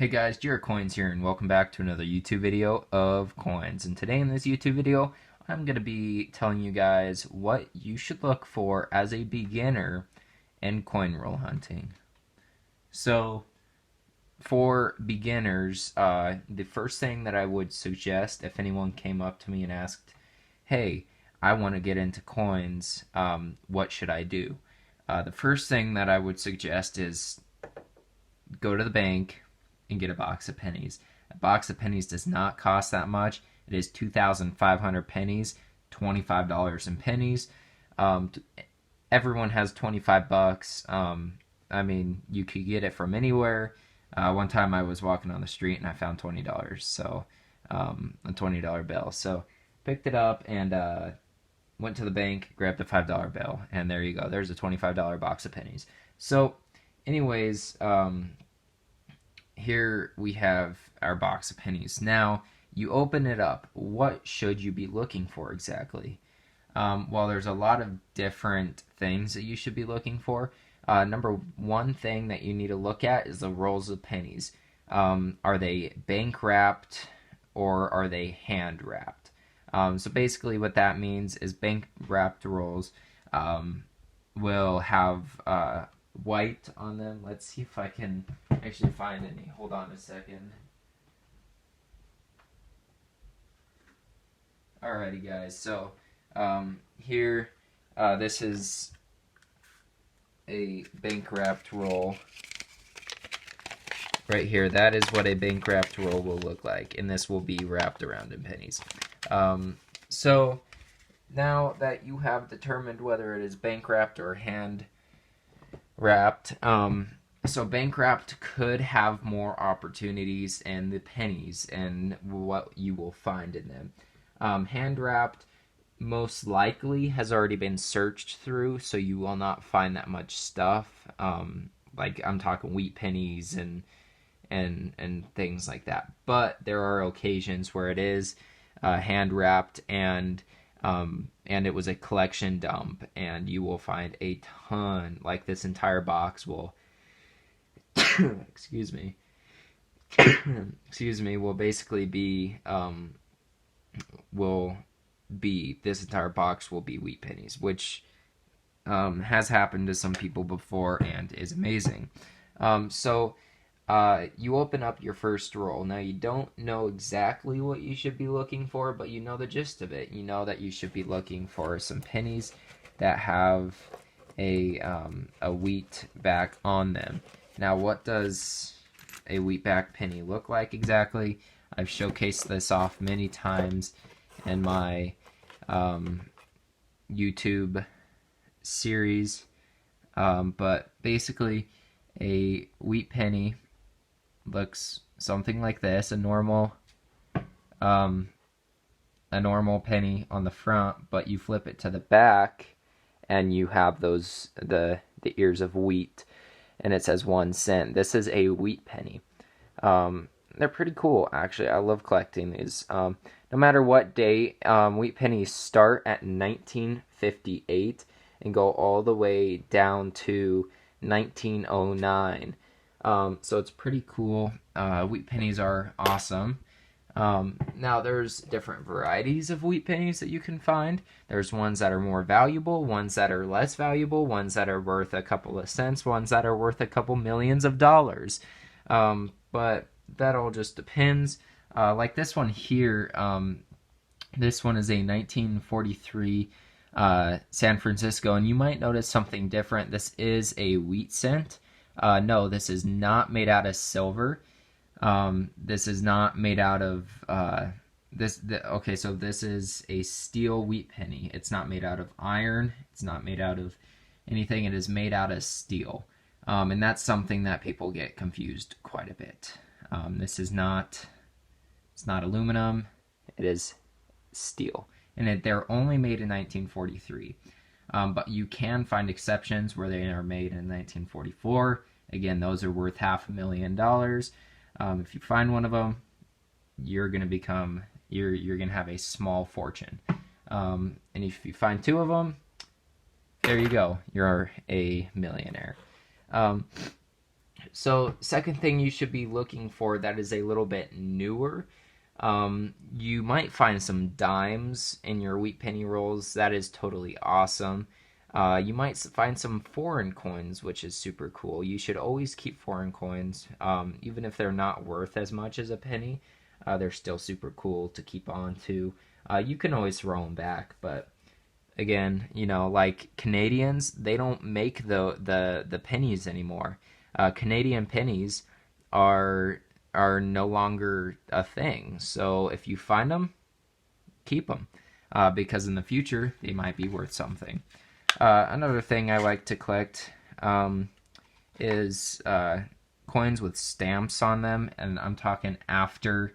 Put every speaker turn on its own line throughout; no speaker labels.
Hey guys, Coins here, and welcome back to another YouTube video of coins. And today in this YouTube video, I'm going to be telling you guys what you should look for as a beginner in coin roll hunting. So, for beginners, the first thing that I would suggest if anyone came up to me and asked, hey, I want to get into coins, what should I do? The first thing that I would suggest is go to the bank and get a box of pennies. A box of pennies does not cost that much. It is 2,500 pennies, $25 in pennies. Everyone has 25 bucks. I mean, you could get it from anywhere. One time I was walking on the street and I found $20, so a $20 bill. So picked it up and went to the bank, grabbed a $5 bill, and there you go. There's a $25 box of pennies. So, anyways, here we have our box of pennies. Now, you open it up. What should you be looking for exactly? Well, there's a lot of different things that you should be looking for. Number one thing that you need to look at is the rolls of pennies. Are they bank wrapped or are they hand wrapped? So basically what that means is bank wrapped rolls will have white on them. Let's see if I can actually find any. Hold on a second. Alrighty guys, so here this is a bank wrapped roll right here. That is what a bank wrapped roll will look like, and this will be wrapped around in pennies. So now that you have determined whether it is bank wrapped or hand wrapped, so bank wrapped could have more opportunities in the pennies and what you will find in them. Hand wrapped most likely has already been searched through, so you will not find that much stuff. Like I'm talking wheat pennies and things like that. But there are occasions where it is hand wrapped and it was a collection dump, and you will find a ton. Like this entire box will excuse me will basically be this entire box will be wheat pennies, which has happened to some people before and is amazing. So you open up your first roll. Now you don't know exactly what you should be looking for, but you know the gist of it. You know that you should be looking for some pennies that have a wheat back on them. Now, what does a wheat back penny look like exactly? I've showcased this off many times in my YouTube series, but basically a wheat penny looks something like this, a normal penny on the front, but you flip it to the back and you have the ears of wheat, and it says 1 cent. This is a wheat penny. They're pretty cool, actually. I love collecting these. No matter what date, wheat pennies start at 1958 and go all the way down to 1909. So it's pretty cool. Wheat pennies are awesome. Now there's different varieties of wheat pennies that you can find. There's ones that are more valuable, ones that are less valuable, ones that are worth a couple of cents, ones that are worth a couple millions of dollars. But that all just depends. Like this one here, this one is a 1943 San Francisco, and you might notice something different. This is a wheat cent. No, this is not made out of silver. This is not made out of okay, so this is a steel wheat penny. It's not made out of iron. It's not made out of anything. It is made out of steel. And that's something that people get confused quite a bit. This is not, it's not aluminum. It is steel. And they're only made in 1943. But you can find exceptions where they are made in 1944. Again, those are worth $500,000. If you find one of them, you're gonna become you're gonna have a small fortune. And if you find 2 of them, there you go. You're a millionaire. So second thing you should be looking for that is a little bit newer. You might find some dimes in your wheat penny rolls. That is totally awesome. You might find some foreign coins, which is super cool. You should always keep foreign coins, even if they're not worth as much as a penny. They're still super cool to keep on to. You can always throw them back, but again, like Canadians, they don't make the pennies anymore. Canadian pennies are no longer a thing. So if you find them, keep them, because in the future they might be worth something. Another thing I like to collect is coins with stamps on them, and I'm talking after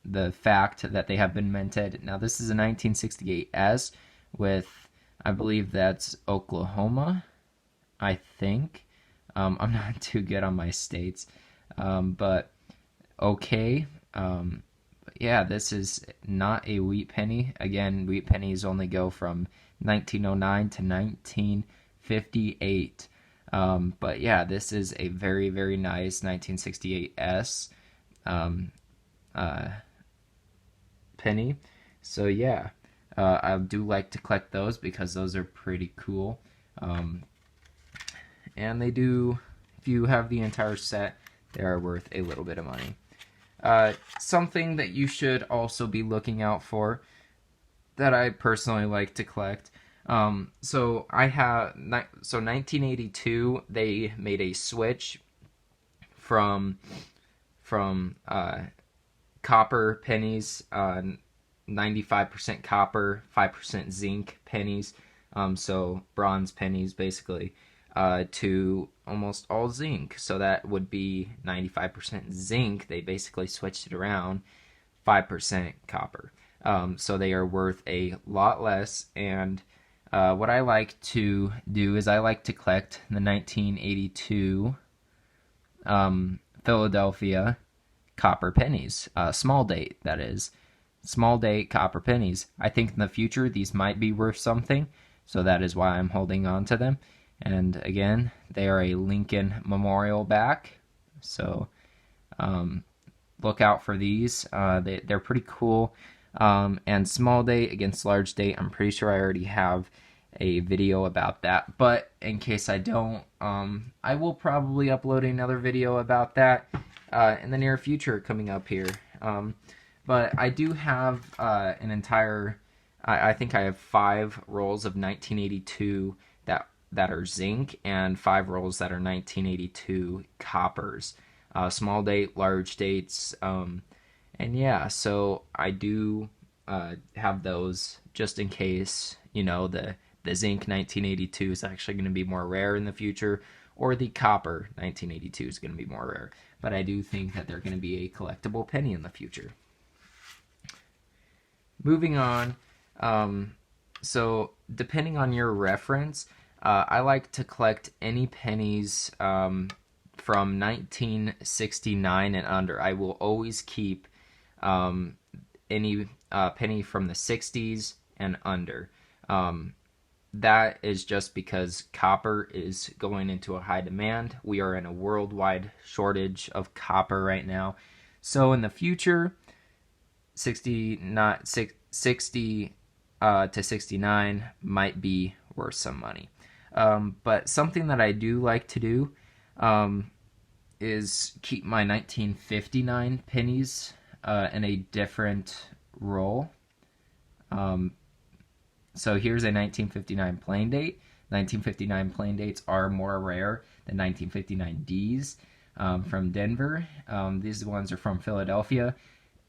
the fact that they have been minted. Now this is a 1968 S with, I believe that's Oklahoma, I think. I'm not too good on my states, but okay. Yeah, this is not a wheat penny. Again, wheat pennies only go from 1909 to 1958. But yeah, this is a very, very nice 1968 S penny. So yeah, I do like to collect those because those are pretty cool. And they do, if you have the entire set, they are worth a little bit of money. Something that you should also be looking out for that I personally like to collect. So 1982 they made a switch from copper pennies, 95% copper, 5% zinc pennies. So bronze pennies basically. To almost all zinc. So that would be 95% zinc. They basically switched it around, 5% copper. So they are worth a lot less. And what I like to do is I like to collect the 1982 Philadelphia copper pennies. Small date, that is. Small date copper pennies. I think in the future these might be worth something. So that is why I'm holding on to them. And again, they are a Lincoln Memorial back, so look out for these. They're pretty cool. And small date against large date, I'm pretty sure I already have a video about that. But in case I don't, I will probably upload another video about that in the near future coming up here. But I do have an entire, I think I have 5 rolls of 1982 that are zinc, and 5 rolls that are 1982 coppers. Small date, large dates, and yeah, so I do have those just in case, the zinc 1982 is actually going to be more rare in the future, or the copper 1982 is going to be more rare. But I do think that they're going to be a collectible penny in the future. Moving on, so depending on your reference, I like to collect any pennies from 1969 and under. I will always keep any penny from the 60s and under. That is just because copper is going into a high demand. We are in a worldwide shortage of copper right now. So in the future, 60 to 69 might be worth some money. But something that I do like to do is keep my 1959 pennies in a different roll. So here's a 1959 plain date. 1959 plain dates are more rare than 1959 Ds from Denver. These ones are from Philadelphia.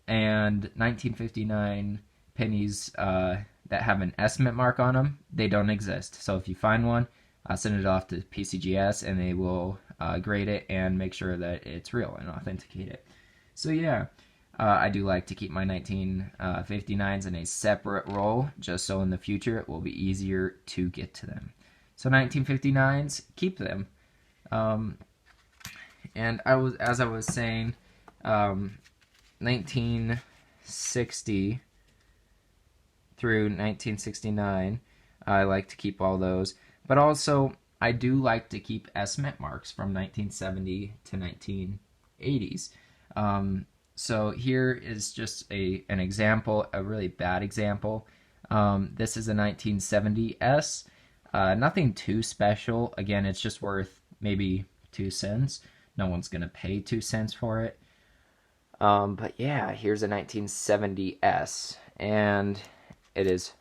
And 1959 pennies that have an estimate mark on them, they don't exist. So if you find one, send it off to PCGS and they will grade it and make sure that it's real and authenticate it. So yeah, I do like to keep my 1959s in a separate roll, just so in the future it will be easier to get to them. So 1959s, keep them. And as I was saying, 1960 through 1969, I like to keep all those. But also, I do like to keep estimate marks from 1970 to 1980s. So here is just an example, a really bad example. This is a 1970S. Nothing too special. Again, it's just worth maybe 2 cents. No one's going to pay 2 cents for it. But yeah, here's a 1970S, and it is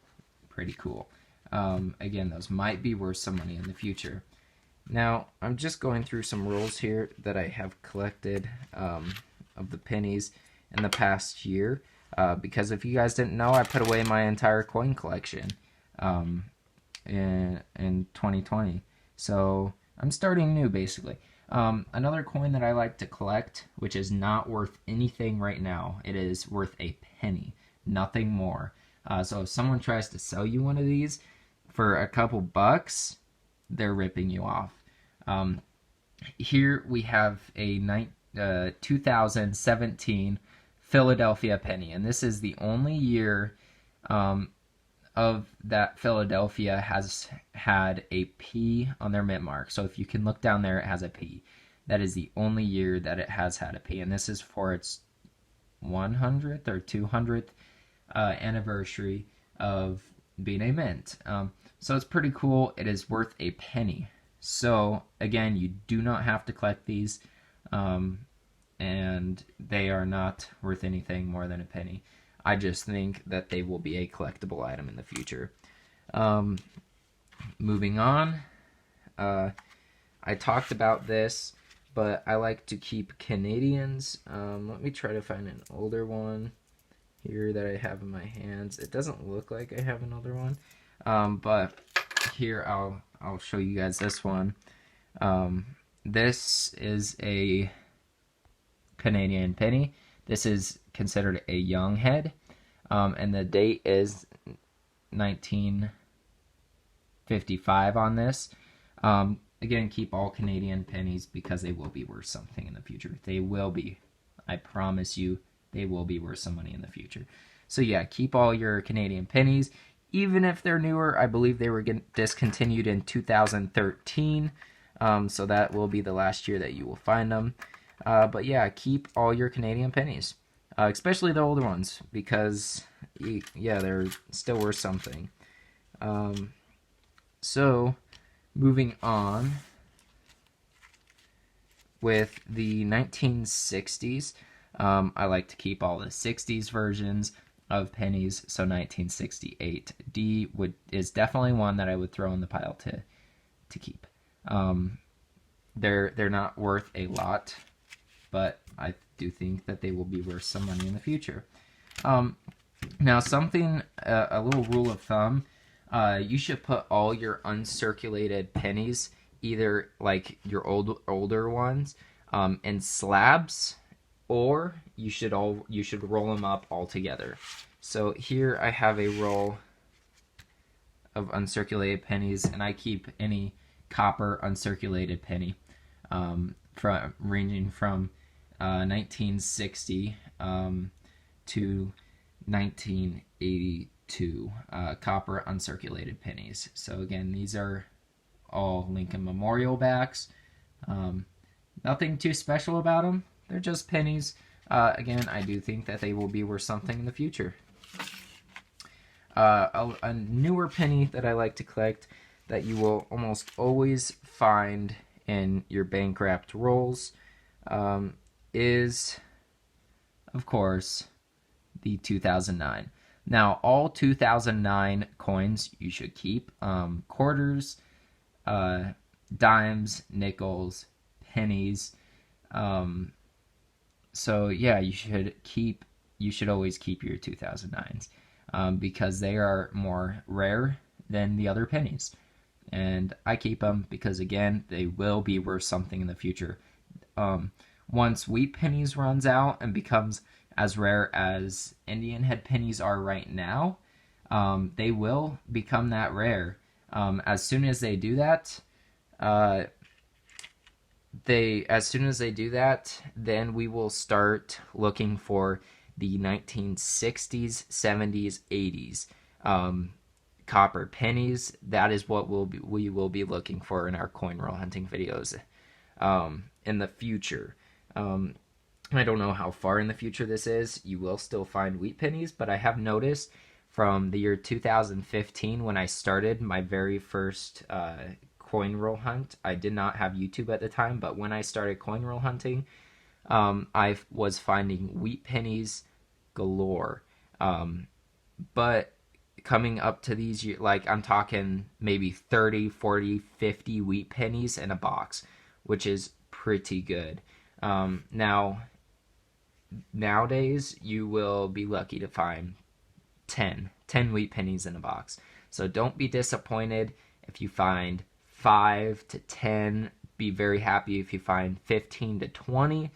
pretty cool. Again, those might be worth some money in the future. Now, I'm just going through some rules here that I have collected of the pennies in the past year. Because if you guys didn't know, I put away my entire coin collection in 2020. So I'm starting new, basically. Another coin that I like to collect, which is not worth anything right now, it is worth a penny, nothing more. So if someone tries to sell you one of these for a couple bucks, they're ripping you off. Here we have a 2017 Philadelphia penny, and this is the only year of that Philadelphia has had a P on their mint mark. So if you can look down there, it has a P. That is the only year that it has had a P, and this is for its 100th or 200th anniversary of being a mint. So it's pretty cool. It is worth a penny. So again, you do not have to collect these, and they are not worth anything more than a penny. I just think that they will be a collectible item in the future. Moving on, I talked about this, but I like to keep Canadians. Let me try to find an older one here that I have in my hands. It doesn't look like I have an older one, but here I'll show you guys this one. This is a Canadian penny. This is considered a young head, and the date is 1955 on this. Again, keep all Canadian pennies because they will be worth something in the future. They will be. I promise you, they will be worth some money in the future. So yeah, keep all your Canadian pennies, even if they're newer. I believe they were discontinued in 2013, so that will be the last year that you will find them. But yeah, keep all your Canadian pennies, especially the older ones, because yeah, they're still worth something. So moving on with the 1960s, I like to keep all the 60s versions of pennies. So 1968 D is definitely one that I would throw in the pile to keep. They're not worth a lot, but I do think that they will be worth some money in the future. Now, a little rule of thumb, you should put all your uncirculated pennies, either like your older ones, in slabs, or you should roll them up all together. So here I have a roll of uncirculated pennies, and I keep any copper uncirculated penny, ranging from 1960 to 1982 copper uncirculated pennies. So again, these are all Lincoln Memorial backs. Nothing too special about them. They're just pennies. Again, I do think that they will be worth something in the future. A newer penny that I like to collect that you will almost always find in your bank wrapped rolls is, of course, the 2009. Now, all 2009 coins you should keep. Quarters, dimes, nickels, pennies. So yeah, you should always keep your 2009s because they are more rare than the other pennies. And I keep them because, again, they will be worth something in the future. Once wheat pennies runs out and becomes as rare as Indian head pennies are right now, they will become that rare. As soon as they do that, then we will start looking for the 1960s, 70s, 80s copper pennies. That is what we will be looking for in our coin roll hunting videos in the future. I don't know how far in the future this is. You will still find wheat pennies, but I have noticed from the year 2015 when I started my very first coin roll hunt. I did not have YouTube at the time, but when I started coin roll hunting, I was finding wheat pennies galore. But coming up to these, like I'm talking maybe 30, 40, 50 wheat pennies in a box, which is pretty good. Nowadays, you will be lucky to find 10 wheat pennies in a box. So don't be disappointed if you find 5 to 10. Be very happy if you find 15 to 20.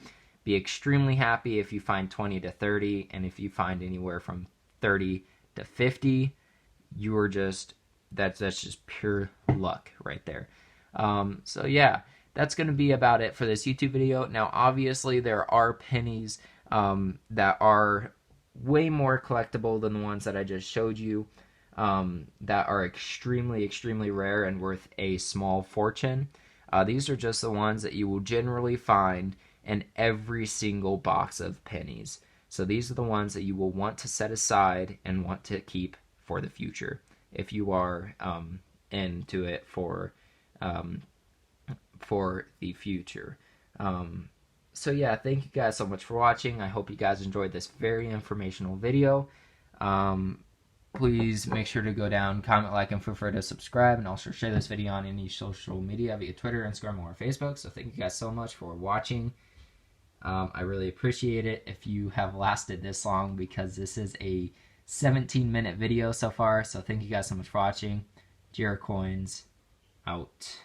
Be extremely happy if you find 20 to 30. And if you find anywhere from 30 to 50, you are just, that's just pure luck right there. So yeah, that's going to be about it for this YouTube video. Now, obviously, there are pennies that are way more collectible than the ones that I just showed you, that are extremely, extremely rare and worth a small fortune. These are just the ones that you will generally find in every single box of pennies. So these are the ones that you will want to set aside and want to keep for the future if you are into it for the future. So yeah, thank you guys so much for watching. I hope you guys enjoyed this very informational video. Please make sure to go down, comment, like, and feel free to subscribe, and also share this video on any social media via Twitter, Instagram, or Facebook. So thank you guys so much for watching. I really appreciate it if you have lasted this long, because this is a 17-minute video so far. So thank you guys so much for watching. GR Coins out.